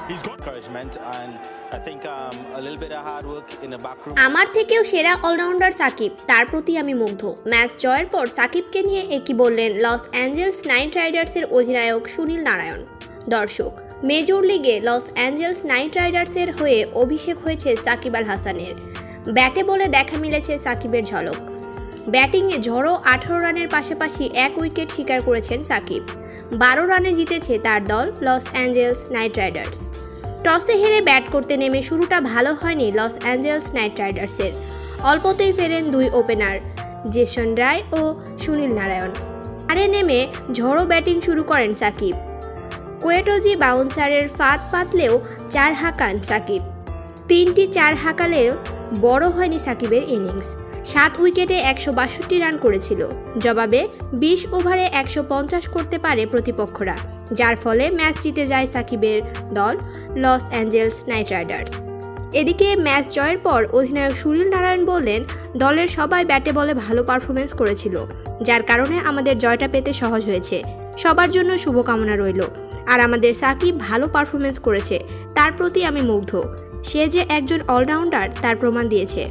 He's got encouragement and I think a little bit of hard work in the back room. আমার থেকেও সেরা allrounder Shakib, তার প্রতি আমি মুগ্ধ। ম্যাচ জয়ের পর সাকিবকে নিয়ে একই বললেন লস অ্যাঞ্জেলস নাইট রাইডার্সের অধিনায়ক সুনীল নারায়ণ। দর্শক, মেজর লিগে লস অ্যাঞ্জেলস নাইট রাইডার্সের হয়ে অভিষেক হয়েছে সাকিব আল হাসানের। ব্যাটে বলে দেখা মিলেছে সাকিবের ঝলক। ব্যাটিংয়ে ঝড়ো 18 রানের পাশাপাশি 1 উইকেট শিকার করেছেন সাকিব। 12 রানে জিতেছে তার দল লস অ্যাঞ্জেলস নাইট রাইডার্স। টসে হেরে ব্যাট করতে নেমে শুরুটা ভালো হয়নি লস অ্যাঞ্জেলস নাইট রাইডার্সের। অল্পতেই ফেরেন দুই ওপেনার জেসন রায় ও সুনীল নারায়ণ। আরে নেমে ঝড়ো ব্যাটিং শুরু করেন সাকিব। কোয়েটোজি বাউন্সারের ফাঁদ পাতলেও 4 হাঁকান সাকিব। 3টি 4 হাঁকালেও বড় হয়নি সাকিবের ইনিংস। 7 উইকেটে 162 রান করেছিল। জবাবে 20 ওভারে 150 করতে পারে প্রতিপক্ষরা, যার ফলে ম্যাচ জিতে যায় সাকিবের দল লস অ্যাঞ্জেলস নাইট রাইডার্স। এদিকে ম্যাচ জয়ের পর অধিনায়ক সুনীল নারায়ণ বললেন, দলের সবাই ব্যাটে বলে ভালো পারফরমেন্স করেছিল, যার কারণে আমাদের জয়টা পেতে সহজ হয়েছে। সবার জন্য শুভকামনা রইল। আর আমাদের সাকিব ভালো পারফরমেন্স করেছে, তার প্রতি আমি মুগ্ধ। সে যে একজন অলরাউন্ডার তার প্রমাণ দিয়েছে।